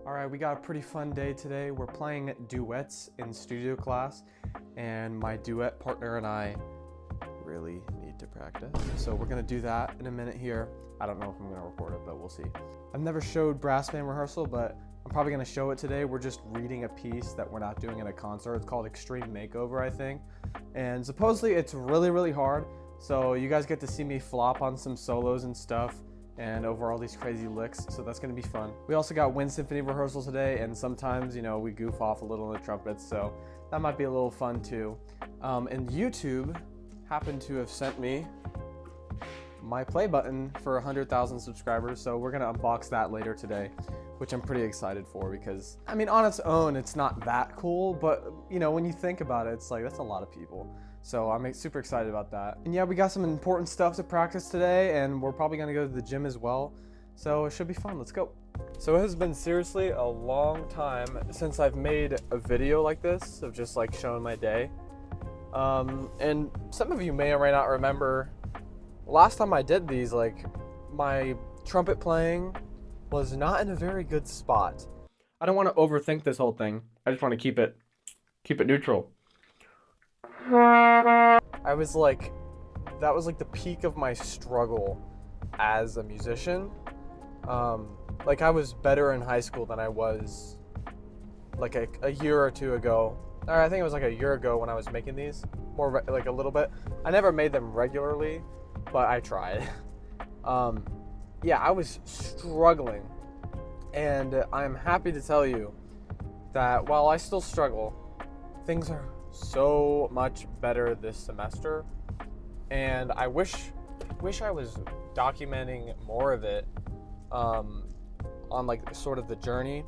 Alright, we got a pretty fun day today. We're playing duets in studio class, and my duet partner and I really need to practice. So we're gonna do that in a minute here. I don't know if I'm gonna record it, but we'll see. I've never showed brass band rehearsal, but I'm probably gonna show it today. We're just reading a piece that we're not doing in a concert. It's called Extreme Makeover, I think. And supposedly it's really, really hard. So you guys get to see me flop on some solos and stuff and over all these crazy licks, so that's gonna be fun. We also got Wind Symphony rehearsal today, and sometimes, you know, we goof off a little on the trumpets, so that might be a little fun too. And YouTube happened to have sent me my Playbutton for 100,000 subscribers, so we're gonna unbox that later today, which I'm pretty excited for because, I mean, on its own, it's not that cool, but, you know, when you think about it, it's like, that's a lot of people. So I'm super excited about that. And yeah, we got some important stuff to practice today, and we're probably gonna go to the gym as well. So it should be fun, let's go. So it has been seriously a long time since I've made a video like this, of just like showing my day. And some of you may or may not remember, last time I did these, like, my trumpet playing was not in a very good spot. I don't want to overthink this whole thing. I just want to keep it neutral. I was like, that was like the peak of my struggle as a musician. Like, I was better in high school than I was like a year or two ago. Or I think it was like a year ago when I was making these, like a little bit. I never made them regularly, but I tried. Yeah, I was struggling, and I'm happy to tell you that while I still struggle, things are so much better this semester, and I wish I was documenting more of it on like sort of the journey.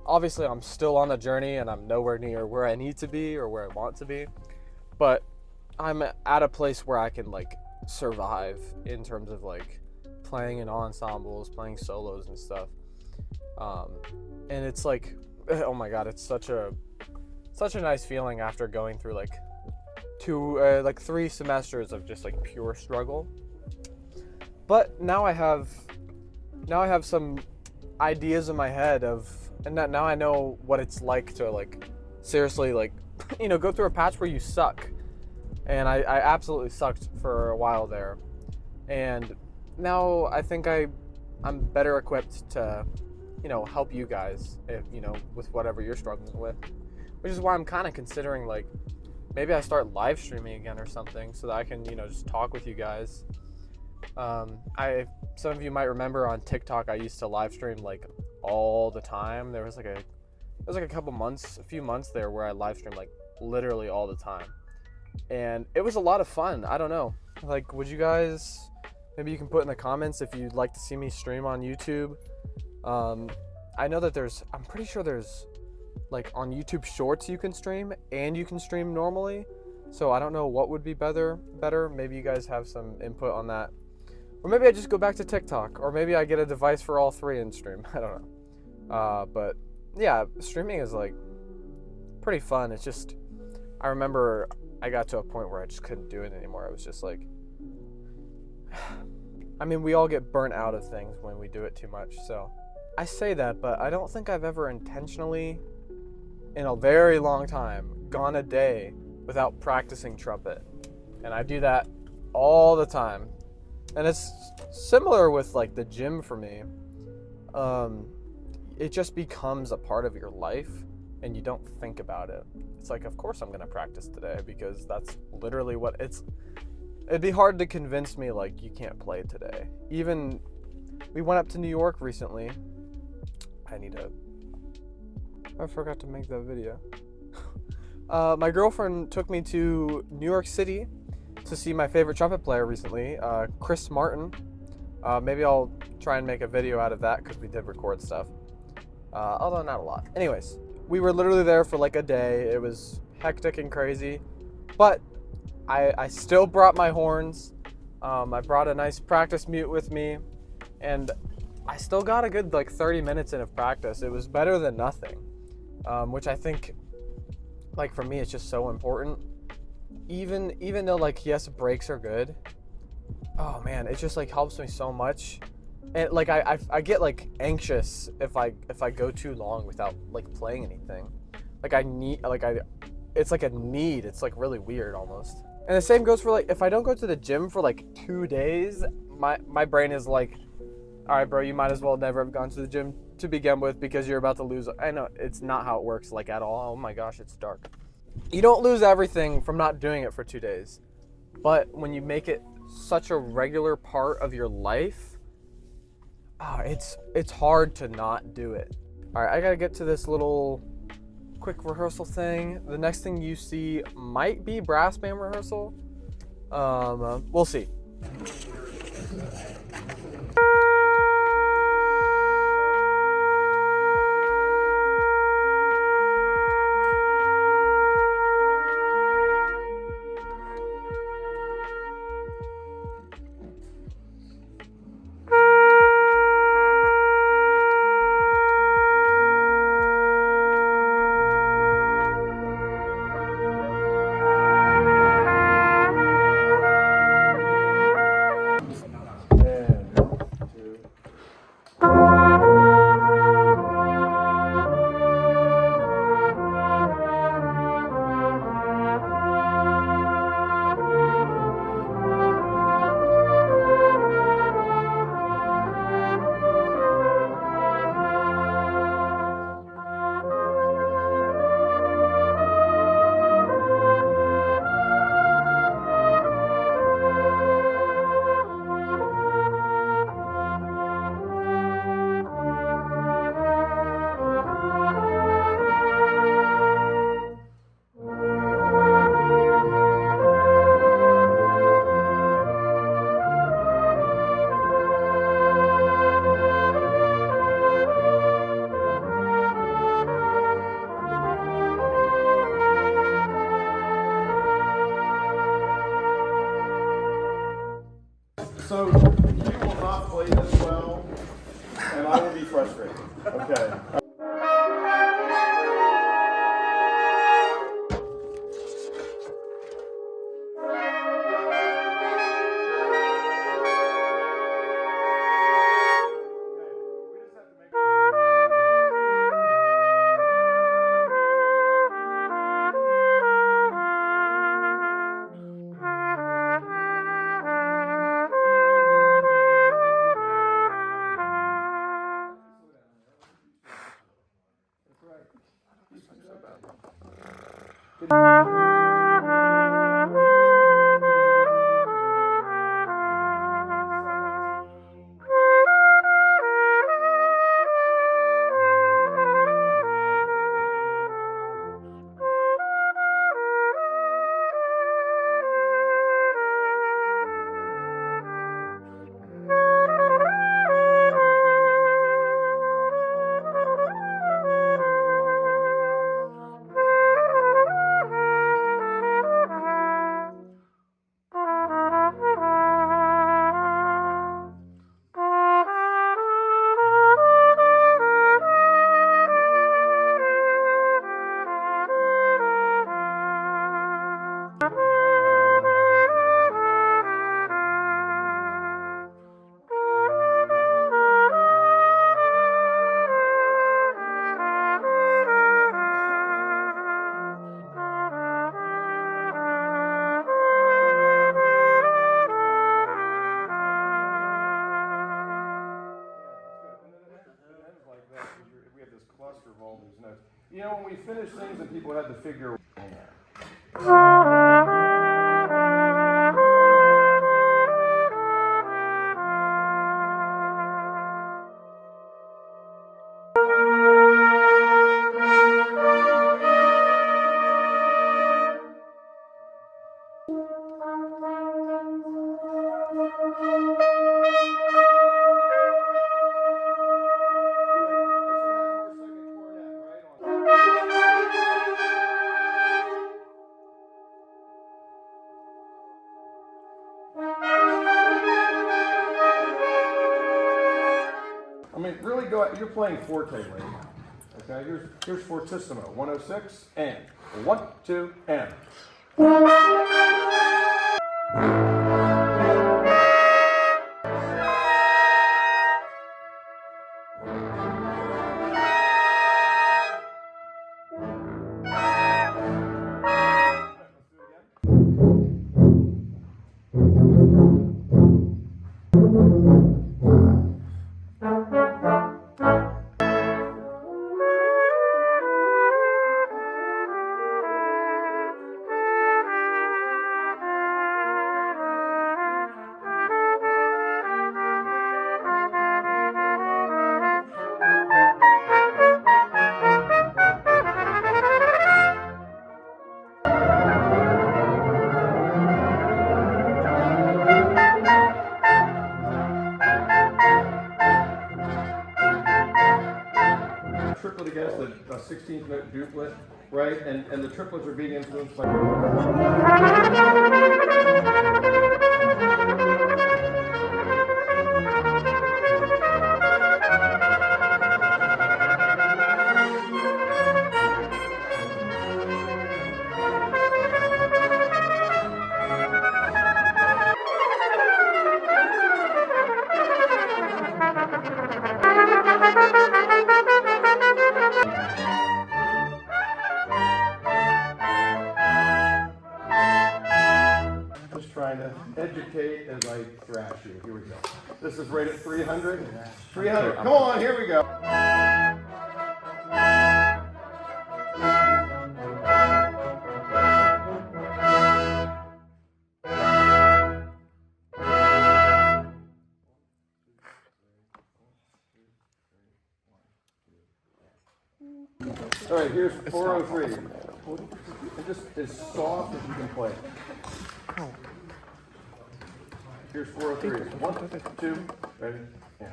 Obviously, I'm still on the journey, and I'm nowhere near where I need to be or where I want to be, but I'm at a place where I can like survive in terms of like playing in ensembles, playing solos and stuff. And it's like, oh my god, it's such a nice feeling after going through like 3 semesters of just like pure struggle. But now I have some ideas in my head and now I know what it's like to like seriously like you know, go through a patch where you suck. And I absolutely sucked for a while there. And now I think I'm better equipped to, you know, help you guys, if, you know, with whatever you're struggling with. Which is why I'm kind of considering, like, maybe I start live streaming again or something so that I can, you know, just talk with you guys. Some of you might remember on TikTok I used to live stream like all the time. There was like a few months there where I live streamed like literally all the time. And it was a lot of fun. I don't know. Like, would you guys, maybe you can put in the comments if you'd like to see me stream on YouTube. I know that I'm pretty sure there's, like, on YouTube Shorts you can stream, and you can stream normally. So I don't know what would be better. Maybe you guys have some input on that. Or maybe I just go back to TikTok, or maybe I get a device for all 3 and stream. I don't know. But yeah, streaming is like pretty fun. It's just, I remember I got to a point where I just couldn't do it anymore. I was just like, I mean, we all get burnt out of things when we do it too much. So I say that, but I don't think I've ever intentionally, in a very long time, gone a day without practicing trumpet. And I do that all the time. And it's similar with like the gym for me. It just becomes a part of your life and you don't think about it. It's like, of course I'm gonna practice today because that's literally what it'd be hard to convince me like you can't play today. Even we went up to New York recently. I forgot to make that video. My girlfriend took me to New York City to see my favorite trumpet player recently, Chris Martin. Maybe I'll try and make a video out of that because we did record stuff. Although not a lot. Anyways, we were literally there for like a day. It was hectic and crazy, but I still brought my horns. I brought a nice practice mute with me, and I still got a good like 30 minutes in of practice. It was better than nothing, which I think, like, for me, it's just so important. Even though, like, yes, breaks are good. Oh man, it just like helps me so much And like I get like anxious if I go too long without like playing anything. Like I need like I it's like a need. It's like really weird almost. And the same goes for like if I don't go to the gym for like 2 days, my brain is like, all right, bro, you might as well never have gone to the gym to begin with because you're about to lose. I know it's not how it works like at all. Oh my gosh, it's dark. You don't lose everything from not doing it for 2 days. But when you make it such a regular part of your life, it's hard to not do it. All right, I gotta get to this little quick rehearsal thing. The next thing you see might be brass band rehearsal. We'll see. So you will not play this well, and I will be frustrated. Okay. We have this cluster of all these notes. You know, when we finished things and people had to figure in there. I mean, really go out, you're playing forte right now. Okay, here's fortissimo, 106, and 1, 2, and. triplet again, it's a 16th note duplet, right? And the triplets are being influenced by. Trying to educate as I thrash you. Here we go. This is right at 300. 300. Come on, here we go. All right, here's 403. And just as soft as you can play. Here's 403. 1, 2, ready? Yeah.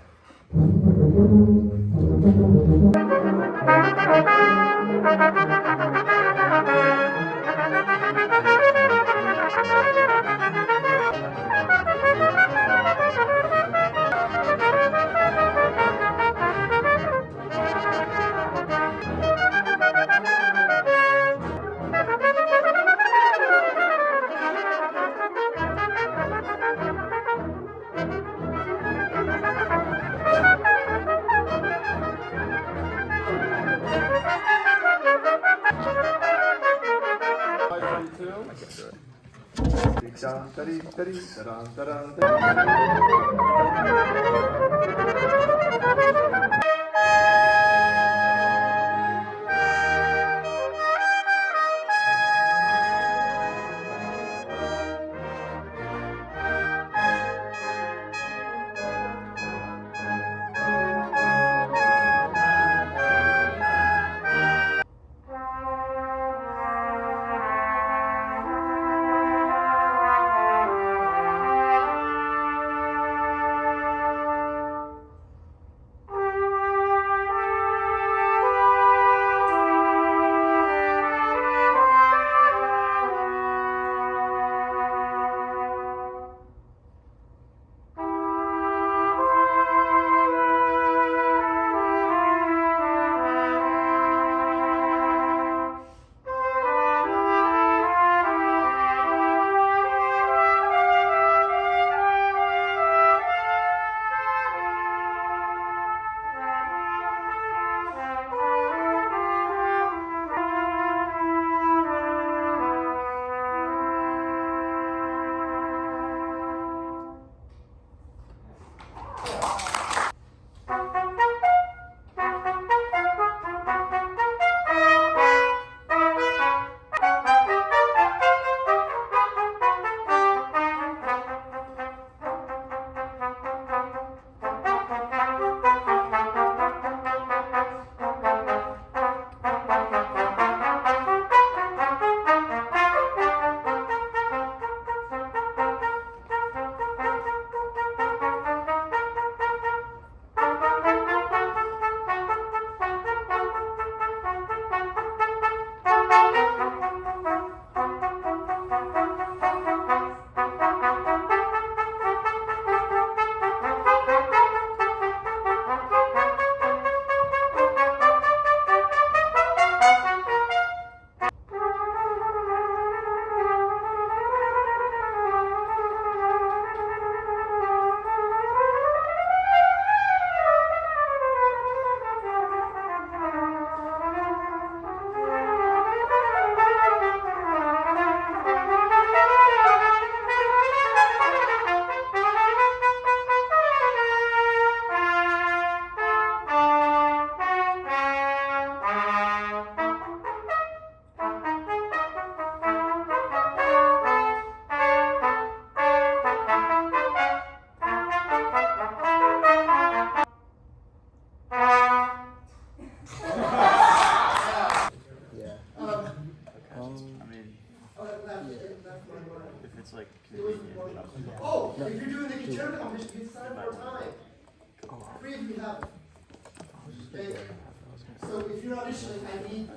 it's like convenient. Oh, if you're doing the concerto competition, you sign for time. 3 of you have it. Okay? So if you're auditioning, I need.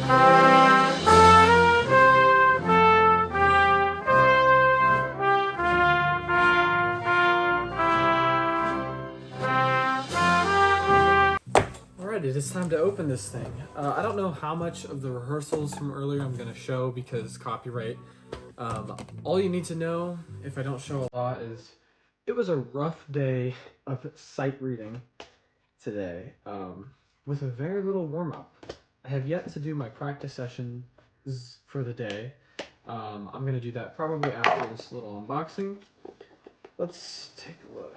Alright, it is time to open this thing. I don't know how much of the rehearsals from earlier I'm going to show because copyright. All you need to know, if I don't show a lot, is it was a rough day of sight reading today, with a very little warm-up. I have yet to do my practice sessions for the day. I'm going to do that probably after this little unboxing. Let's take a look.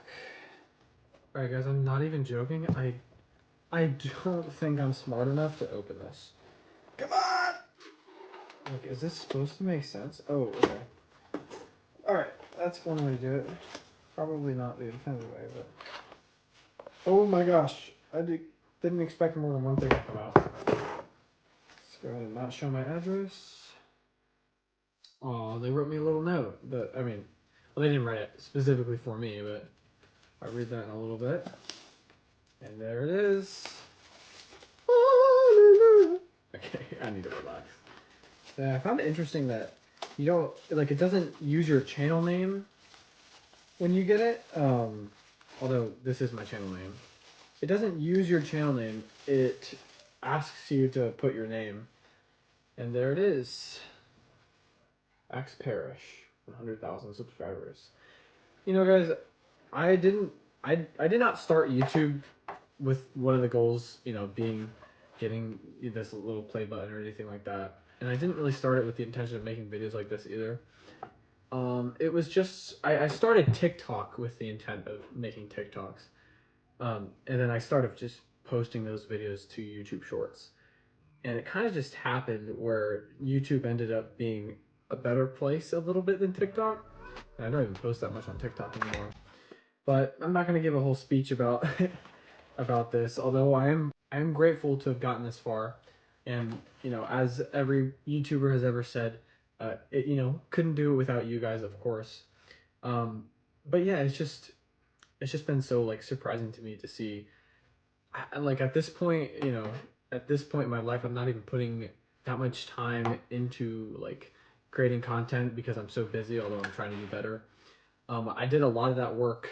Alright guys, I'm not even joking. I don't think I'm smart enough to open this. Come on! Like, is this supposed to make sense? Oh, okay. Alright, that's one way to do it. Probably not the intended way, but... Oh my gosh! I didn't expect more than one thing to come out. Let's go ahead and not show my address. Oh, they wrote me a little note. But, I mean, well, they didn't write it specifically for me, but I'll read that in a little bit. And there it is. Okay, I need to relax. Yeah, I found it interesting that you don't, like, it doesn't use your channel name when you get it. Although this is my channel name. It doesn't use your channel name. It asks you to put your name. And there it is. Axe Parish, 100,000 subscribers. You know, guys, I did not start YouTube with one of the goals, you know, being getting this little play button or anything like that. And I didn't really start it with the intention of making videos like this either. It was just, I started TikTok with the intent of making TikToks. And then I started just posting those videos to YouTube Shorts. And it kind of just happened where YouTube ended up being a better place a little bit than TikTok. And I don't even post that much on TikTok anymore. But I'm not going to give a whole speech about about this, although I am grateful to have gotten this far. And, you know, as every YouTuber has ever said, it, you know, couldn't do it without you guys, of course. But yeah, it's just been so, like, surprising to me to see, like, at this point, you know, at this point in my life, I'm not even putting that much time into, like, creating content because I'm so busy, although I'm trying to do better. I did a lot of that work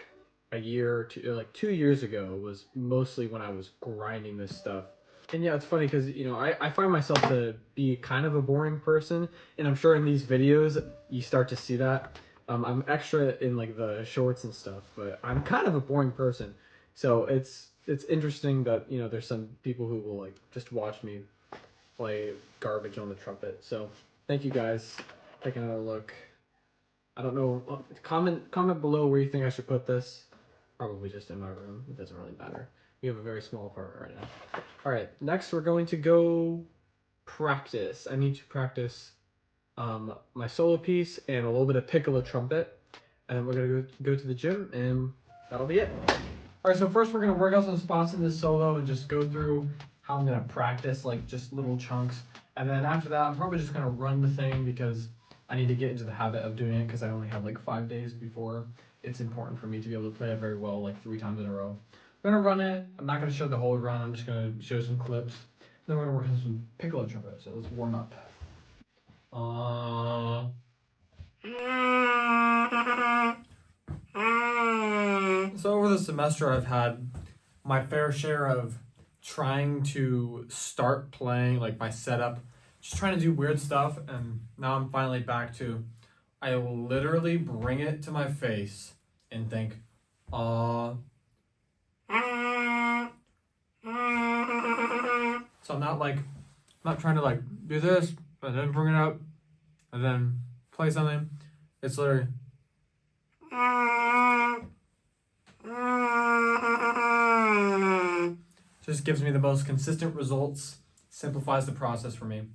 a year or two, like 2 years ago, was mostly when I was grinding this stuff. And yeah, it's funny because, you know, I find myself to be kind of a boring person, and I'm sure in these videos you start to see that. I'm extra in, like, the shorts and stuff, but I'm kind of a boring person. So it's interesting that, you know, there's some people who will, like, just watch me play garbage on the trumpet. So thank you guys for taking another look. I don't know, comment below where you think I should put this. Probably just in my room. It doesn't really matter. We have a very small apartment right now. All right, next we're going to go practice. I need to practice my solo piece and a little bit of Piccolo trumpet. And we're gonna go to the gym, and that'll be it. All right, so first we're gonna work out some spots in this solo and just go through how I'm gonna practice, like, just little chunks. And then after that, I'm probably just gonna run the thing because I need to get into the habit of doing it because I only have like 5 days before it's important for me to be able to play it very well, like 3 times in a row. I'm gonna run it. I'm not gonna show the whole run. I'm just gonna show some clips. Then we're gonna work on some Piccolo trumpet. So let's warm up. So over the semester, I've had my fair share of trying to start playing, like, my setup, just trying to do weird stuff, and now I'm finally back to, I literally bring it to my face and think, so I'm not trying to, like, do this, and then bring it up, and then play something. It's literally, just gives me the most consistent results, simplifies the process for me.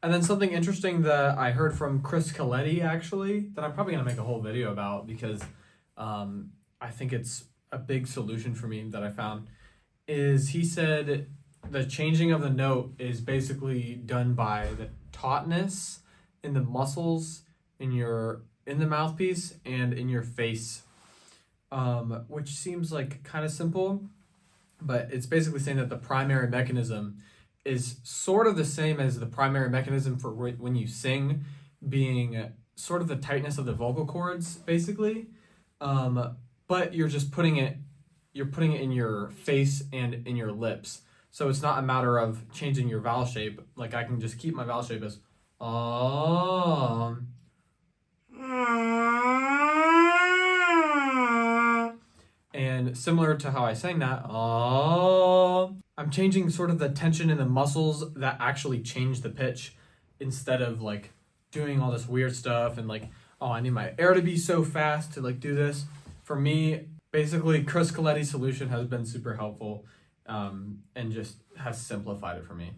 And then something interesting that I heard from Chris Coletti, actually, that I'm probably going to make a whole video about because I think it's a big solution for me that I found, is he said the changing of the note is basically done by the tautness in the muscles in the mouthpiece and in your face. which seems like kind of simple, but it's basically saying that the primary mechanism is sort of the same as the primary mechanism for when you sing, being sort of the tightness of the vocal cords, basically. But you're just putting it in your face and in your lips. So it's not a matter of changing your vowel shape. Like I can just keep my vowel shape as and similar to how I sang that, I'm changing sort of the tension in the muscles that actually change the pitch instead of like doing all this weird stuff and like, oh, I need my air to be so fast to like do this. For me, basically, Chris Coletti's solution has been super helpful and just has simplified it for me.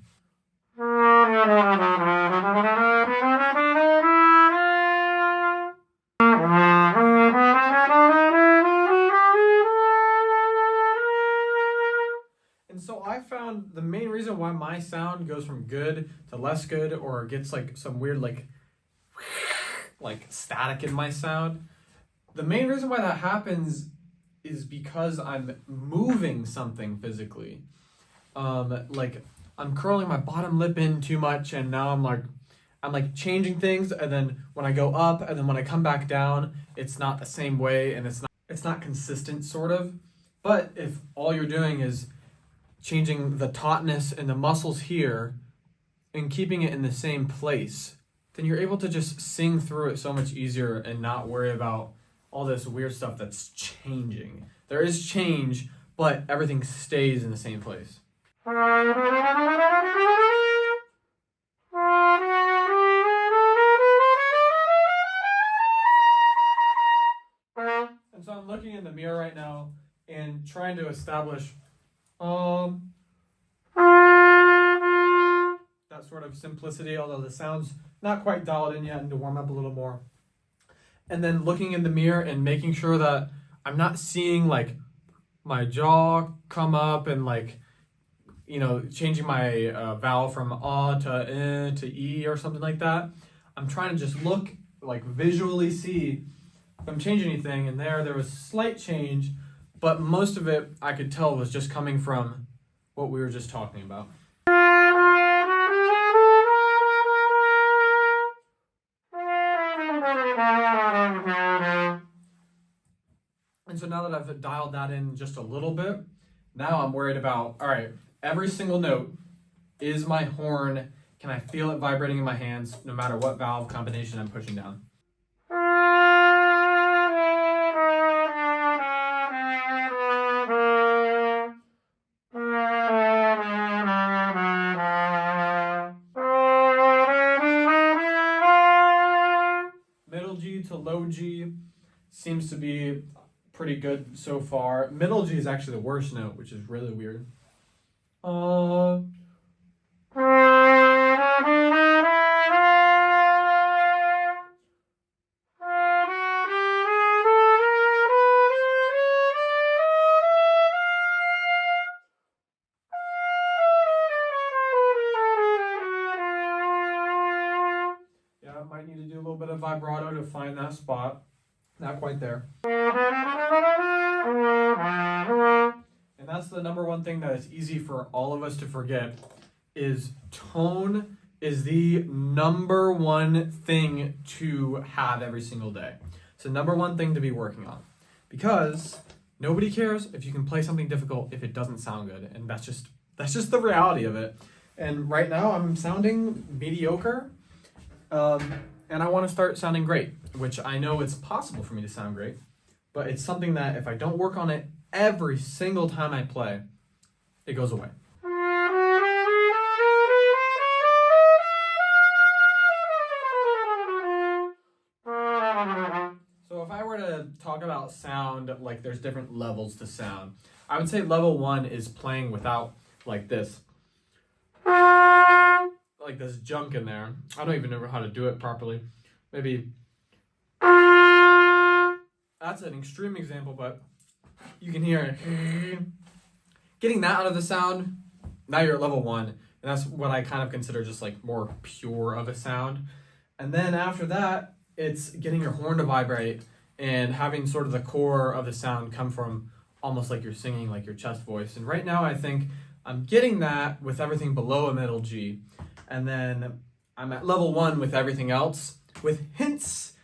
And so I found the main reason why my sound goes from good to less good or gets like some weird like static in my sound, the main reason why that happens is because I'm moving something physically. Like I'm curling my bottom lip in too much, and now I'm like changing things, and then when I go up and then when I come back down, it's not the same way and it's not consistent sort of. But if all you're doing is changing the tautness and the muscles here and keeping it in the same place, then you're able to just sing through it so much easier and not worry about all this weird stuff that's changing. There is change, but everything stays in the same place. And so I'm looking in the mirror right now and trying to establish that sort of simplicity, although the sound's not quite dialed in yet. I need to warm up a little more. And then looking in the mirror and making sure that I'm not seeing like my jaw come up and like, you know, changing my vowel from to E or something like that. I'm trying to just look, like visually see if I'm changing anything. And there was slight change, but most of it I could tell was just coming from what we were just talking about. And so now that I've dialed that in just a little bit, now I'm worried about, all right, every single note is my horn. Can I feel it vibrating in my hands no matter what valve combination I'm pushing down? Middle G to low G seems to be pretty good so far. Middle G is actually the worst note, which is really weird. Yeah, I might need to do a little bit of vibrato to find that spot. Not quite there. And that's the number one thing that is easy for all of us to forget is tone is the number one thing to have every single day. It's the number one thing to be working on. Because nobody cares if you can play something difficult if it doesn't sound good. And that's just the reality of it. And right now I'm sounding mediocre. And I want to start sounding great, which I know it's possible for me to sound great, but it's something that if I don't work on it every single time I play, it goes away. So if I were to talk about sound, like there's different levels to sound, I would say level 1 is playing without like this. Like this junk in there. I don't even know how to do it properly. Maybe that's an extreme example, but you can hear it. Getting that out of the sound, now you're at level 1, and that's what I kind of consider just like more pure of a sound. And then after that, it's getting your horn to vibrate and having sort of the core of the sound come from almost like you're singing, like your chest voice. And right now I think I'm getting that with everything below a middle G. And then I'm at level 1 with everything else, with hints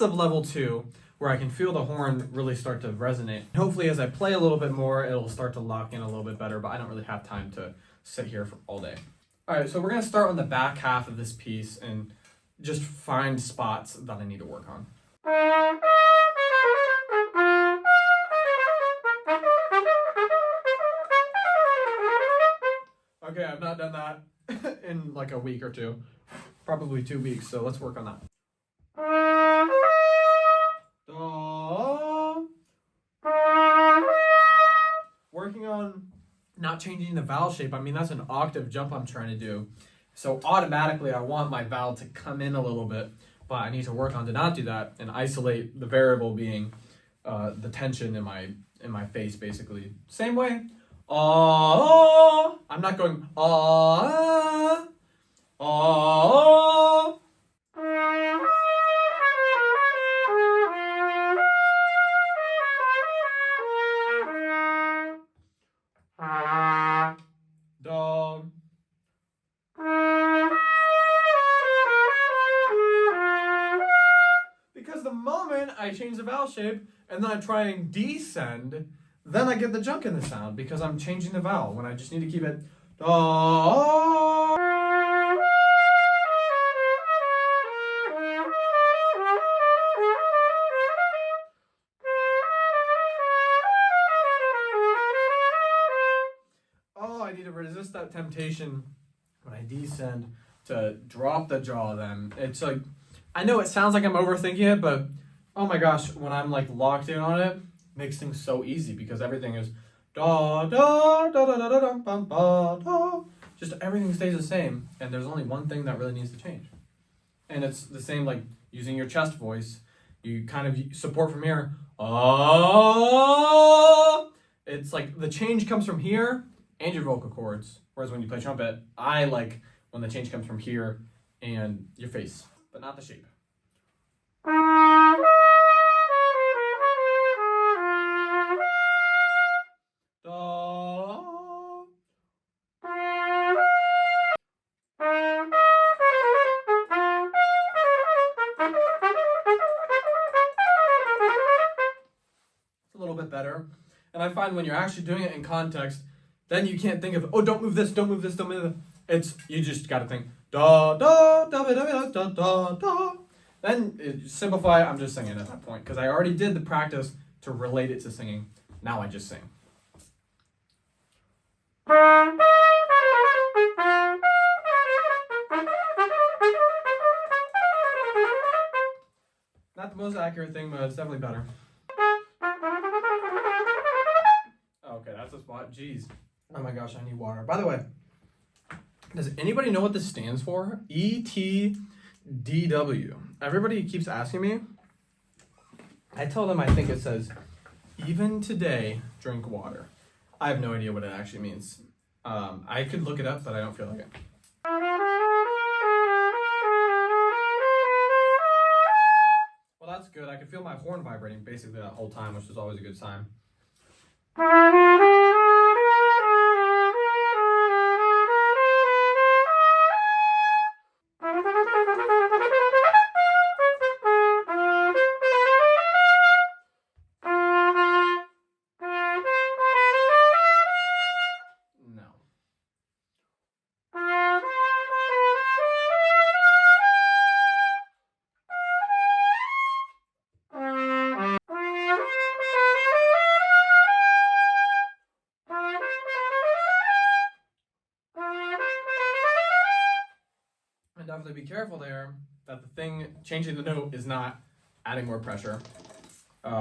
of level 2, where I can feel the horn really start to resonate. Hopefully as I play a little bit more, it'll start to lock in a little bit better, but I don't really have time to sit here for all day. All right, so we're gonna start on the back half of this piece and just find spots that I need to work on. Okay, I've not done that in like a week or two, probably 2 weeks, so let's work on that. Working on not changing the vowel shape. I mean, that's an octave jump I'm trying to do. So automatically I want my vowel to come in a little bit, but I need to work on to not do that and isolate the variable being the tension in my face, basically. Same way. I'm not going because the moment I change the vowel shape and then I try and descend, then I get the junk in the sound because I'm changing the vowel when I just need to keep it I need to resist that temptation when I descend to drop the jaw then. It's like, I know it sounds like I'm overthinking it, but oh my gosh, when I'm like locked in on it, makes things so easy because everything is da da da da da da da bum ba da. Just everything stays the same, and there's only one thing that really needs to change. And it's the same like using your chest voice. You kind of support from here. It's like the change comes from here and your vocal cords. Whereas when you play trumpet, I like when the change comes from here and your face, but not the shape. It's a little bit better. And I find when you're actually doing it in context, then you can't think of, oh, don't move this, don't move this, don't move this. It's, you just gotta think, da, da, da, da, da, da, da, da. Then simplify, I'm just singing at that point, because I already did the practice to relate it to singing. Now I just sing. Not the most accurate thing, but it's definitely better. Okay, that's a spot. Jeez. Oh my gosh, I need water. By the way, does anybody know what this stands for? ETDW. Everybody keeps asking me. I tell them I think it says, even today, drink water. I have no idea what it actually means. I could look it up, but I don't feel like it. Well, that's good. I could feel my horn vibrating basically that whole time, which is always a good sign. Definitely be careful there that the thing changing the note is not adding more pressure,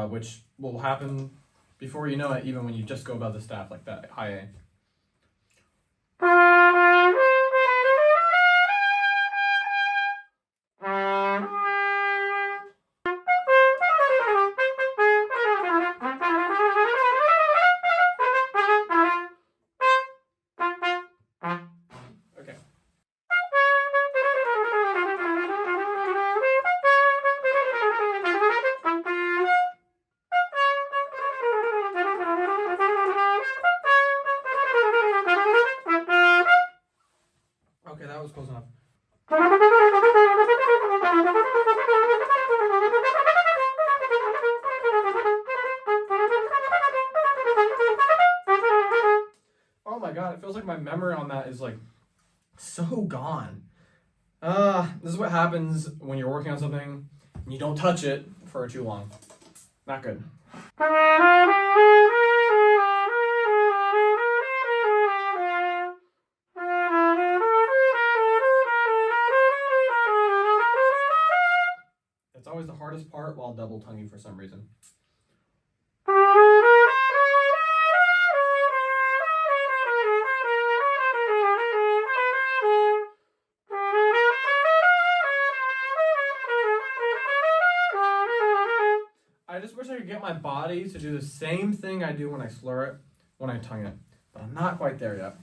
which will happen before you know it, even when you just go above the staff like that, high A. close enough. Oh my god, it feels like my memory on that is like so gone. This is what happens when you're working on something and you don't touch it for too long. Not good. It's always the hardest part while double tonguing for some reason. I just wish I could get my body to do the same thing I do when I slur it, when I tongue it. But I'm not quite there yet.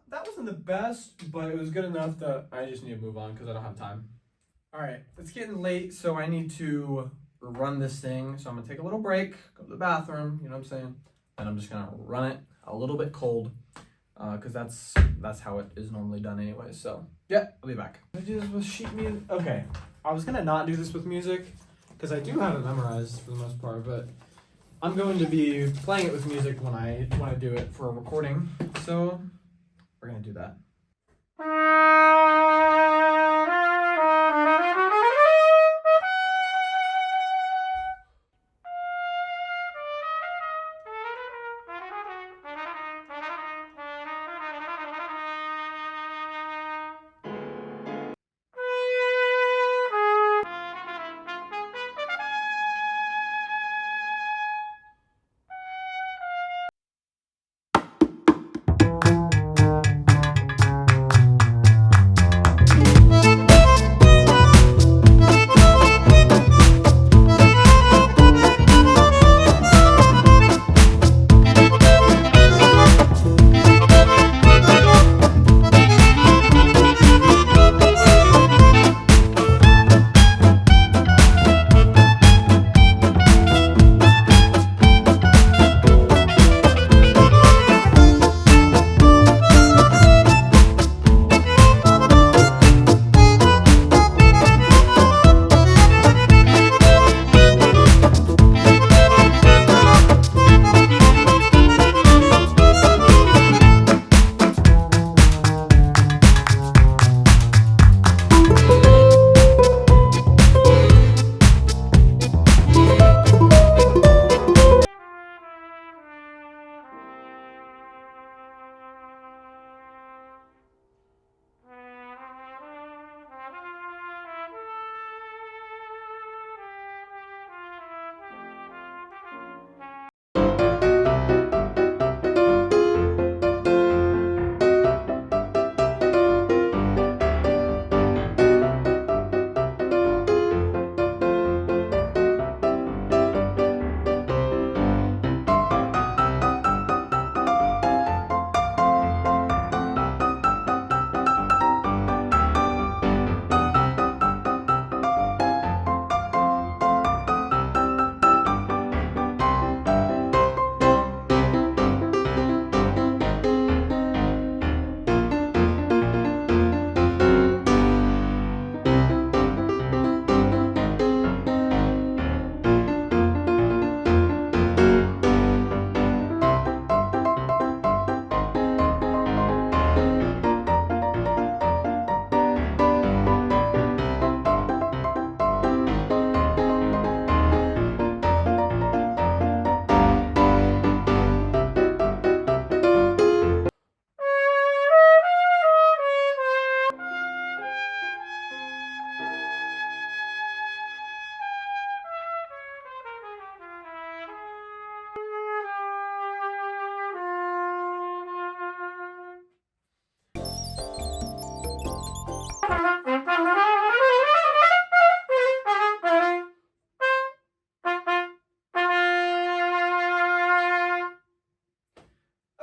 That wasn't the best, but it was good enough that I just need to move on because I don't have time. All right, it's getting late, so I need to run this thing. So I'm gonna take a little break, go to the bathroom, you know what I'm saying? And I'm just gonna run it a little bit cold, because that's how it is normally done anyway. So yeah, I'll be back. I do this with sheet music. Okay, I was gonna not do this with music because I do have it memorized for the most part, but I'm going to be playing it with music when I do it for a recording. So we're gonna do that.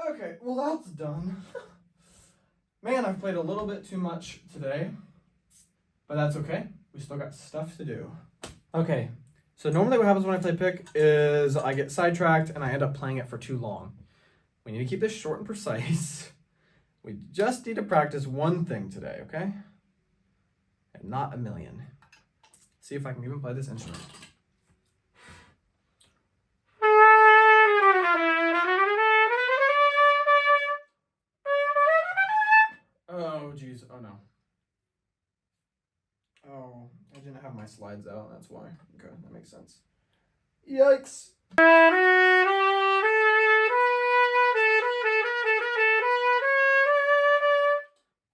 Okay, well that's done. Man, I've played a little bit too much today, but that's okay. We still got stuff to do. Okay, so normally what happens when I play pick is I get sidetracked and I end up playing it for too long. We need to keep this short and precise. We just need to practice one thing today, okay? And not a million. See if I can even play this instrument. Oh, geez. Oh, no. Oh, I didn't have my slides out. That's why. Okay, that makes sense. Yikes.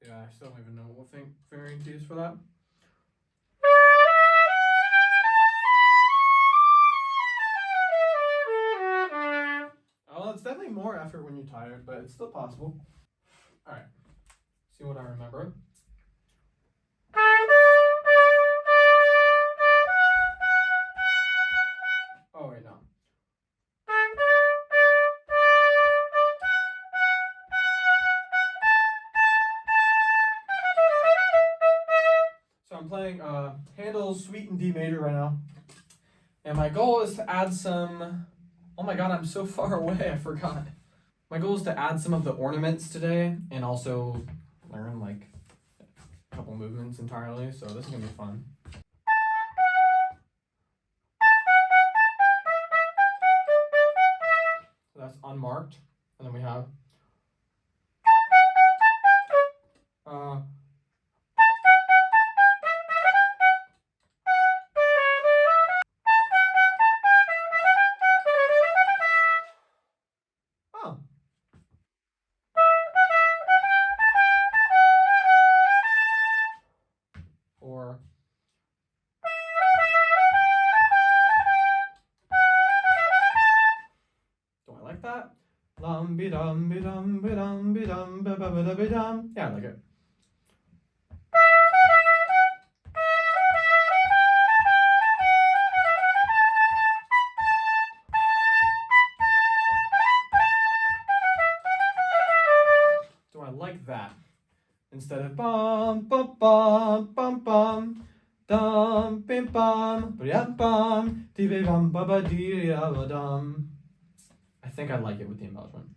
Yeah, I still don't even know what fingering to use for that. Oh, it's definitely more effort when you're tired, but it's still possible. All right. See what I remember. Oh, wait, no. So I'm playing Handel's Suite in D major right now. And my goal is to add some... Oh my god, I'm so far away, I forgot. My goal is to add some of the ornaments today and also learn like a couple movements entirely, so this is gonna be fun. So that's unmarked, and then we have oh. Or do I like that? Lum be dum be dum be dum be dum ba ba ba da be dum. Yeah, I like it. Do I like that? Instead of bum bum bum bum bum dum bim bum ba bum dee be bum ba ba dee ba dum. I think I like it with the embellishment.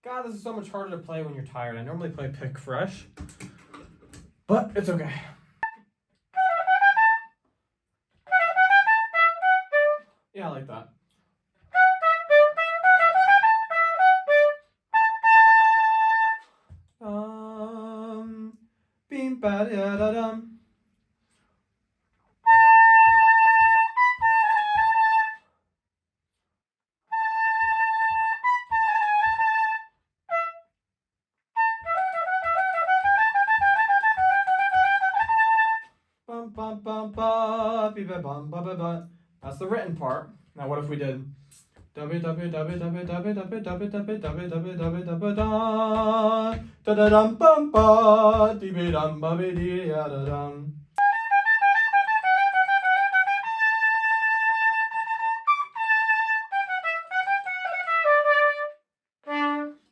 God, this is so much harder to play when you're tired. I normally play pick fresh, but it's okay. Yeah, I like that. Beam ba da da dum. Bum bum bum ba be ba bum ba ba ba. That's the written part. Now what if we did da-da-dum bum ba dee dum ba be dee da dum.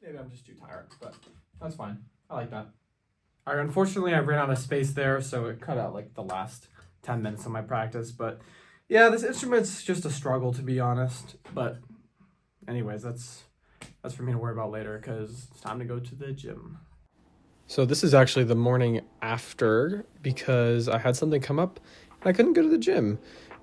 Maybe I'm just too tired, but that's fine. I like that. All right, unfortunately I ran out of space there, so it cut out like the last 10 minutes of my practice, but yeah, this instrument's just a struggle, to be honest. But anyways, that's for me to worry about later because it's time to go to the gym. So this is actually the morning after because I had something come up and I couldn't go to the gym.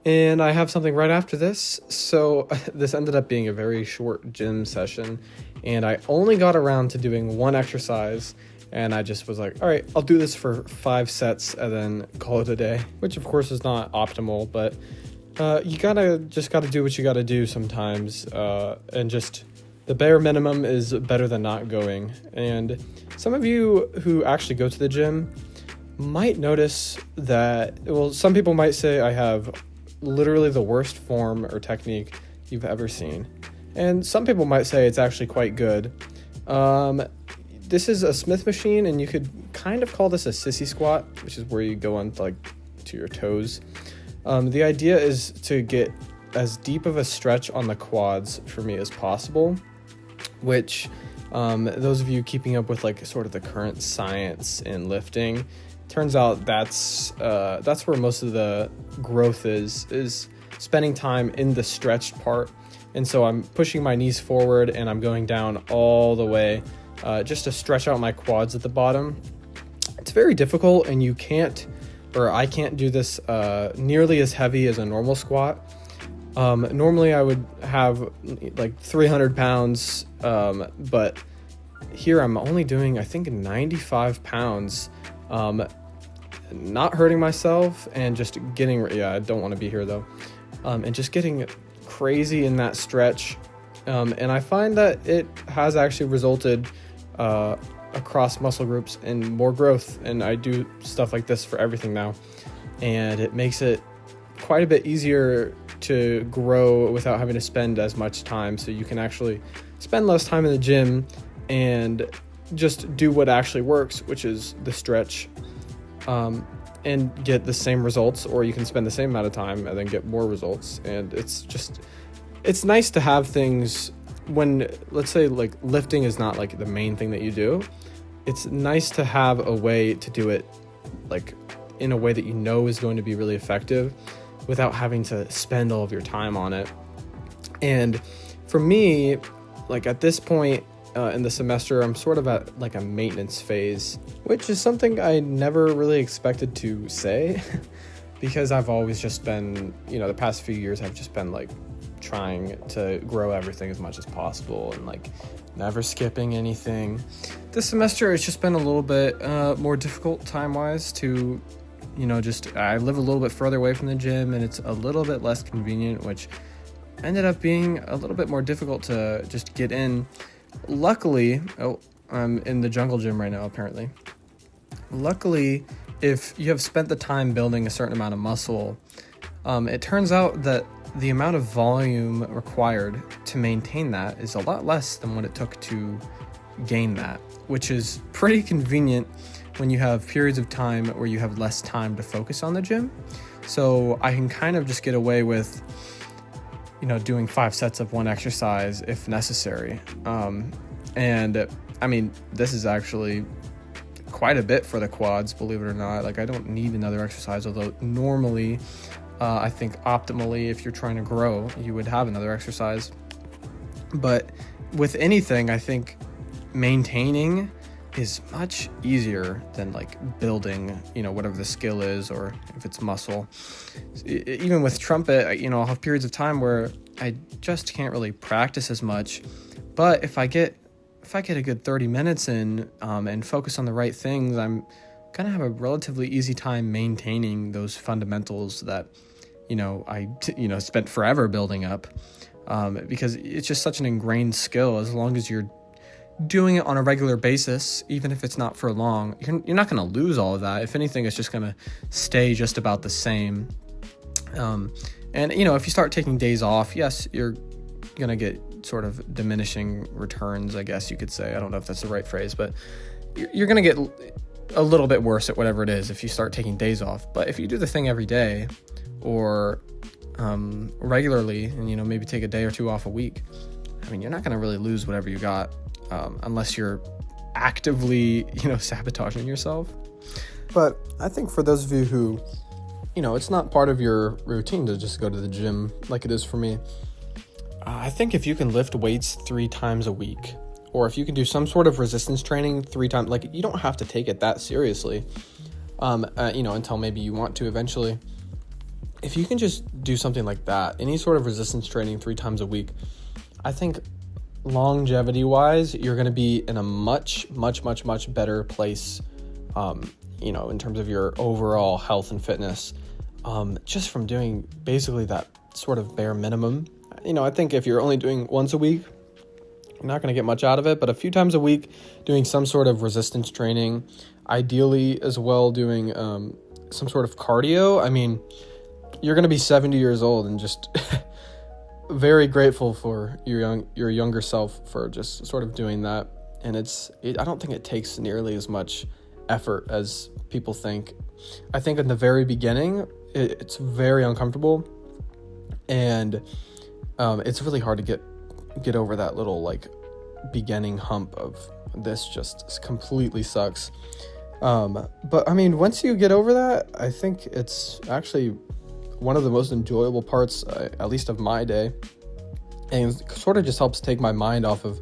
And I have something right after this. So this ended up being a very short gym session. And I only got around to doing one exercise. And I just was like, all right, I'll do this for 5 sets and then call it a day. Which of course is not optimal, but you gotta do what you gotta do sometimes. And just the bare minimum is better than not going. And some of you who actually go to the gym might notice that, well, some people might say I have literally the worst form or technique you've ever seen. And some people might say it's actually quite good. this is a Smith machine, and you could kind of call this a sissy squat, which is where you go on like to your toes. The idea is to get as deep of a stretch on the quads for me as possible, which those of you keeping up with like sort of the current science in lifting, turns out that's where most of the growth is spending time in the stretched part. And so I'm pushing my knees forward and I'm going down all the way just to stretch out my quads at the bottom. It's very difficult, and I can't do this nearly as heavy as a normal squat. Normally I would have like 300 pounds, but here I'm only doing, I think, 95 pounds, not hurting myself and just getting, I don't want to be here though, and just getting crazy in that stretch. And I find that it has actually resulted across muscle groups in more growth, and I do stuff like this for everything now, and it makes it quite a bit easier to grow without having to spend as much time. So you can actually spend less time in the gym and just do what actually works, which is the stretch, and get the same results, or you can spend the same amount of time and then get more results. And it's nice to have things when, let's say, like lifting is not like the main thing that you do. It's nice to have a way to do it like in a way that you know is going to be really effective without having to spend all of your time on it. And for me, like at this point in the semester, I'm sort of at like a maintenance phase, which is something I never really expected to say because I've always just been, the past few years I've just been like trying to grow everything as much as possible and like never skipping anything. This semester it's just been a little bit more difficult time-wise to I live a little bit further away from the gym, and it's a little bit less convenient, which ended up being a little bit more difficult to just get in. Luckily, I'm in the jungle gym right now, apparently. Luckily, if you have spent the time building a certain amount of muscle, it turns out that the amount of volume required to maintain that is a lot less than what it took to gain that, which is pretty convenient when you have periods of time where you have less time to focus on the gym. So I can kind of just get away with, doing 5 sets of one exercise if necessary. And I mean, this is actually quite a bit for the quads, believe it or not. Like I don't need another exercise, although normally, I think optimally, if you're trying to grow, you would have another exercise. But with anything, I think maintaining is much easier than like building, whatever the skill is, or if it's muscle. Even with trumpet, I'll have periods of time where I just can't really practice as much. But if I get a good 30 minutes in and focus on the right things, I'm gonna have a relatively easy time maintaining those fundamentals that I spent forever building up, because it's just such an ingrained skill. As long as you're doing it on a regular basis, even if it's not for long, you're not going to lose all of that. If anything, it's just going to stay just about the same. And if you start taking days off, yes, you're going to get sort of diminishing returns, I guess you could say. I don't know if that's the right phrase, but you're going to get a little bit worse at whatever it is if you start taking days off. But if you do the thing every day or regularly, and maybe take a day or two off a week, I mean, you're not going to really lose whatever you got, unless you're actively, sabotaging yourself. But I think for those of you who, it's not part of your routine to just go to the gym like it is for me, I think if you can lift weights 3 times a week, or if you can do some sort of resistance training 3 times, like you don't have to take it that seriously, until maybe you want to eventually. If you can just do something like that, any sort of resistance training 3 times a week, I think longevity wise, you're going to be in a much, much, much, much better place, in terms of your overall health and fitness, just from doing basically that sort of bare minimum. I think if you're only doing once a week, you're not going to get much out of it, but a few times a week doing some sort of resistance training, ideally as well doing some sort of cardio. I mean, you're going to be 70 years old and just very grateful for your younger self for just sort of doing that. and I don't think it takes nearly as much effort as people think. I think in the very beginning, it's very uncomfortable, and it's really hard to get over that little like beginning hump of this just completely sucks. But I mean, once you get over that, I think it's actually one of the most enjoyable parts, at least of my day, and it sort of just helps take my mind off of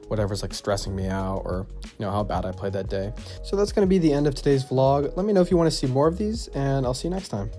whatever's like stressing me out, or how bad I played that day. So that's going to be the end of today's vlog. Let me know if you want to see more of these, and I'll see you next time.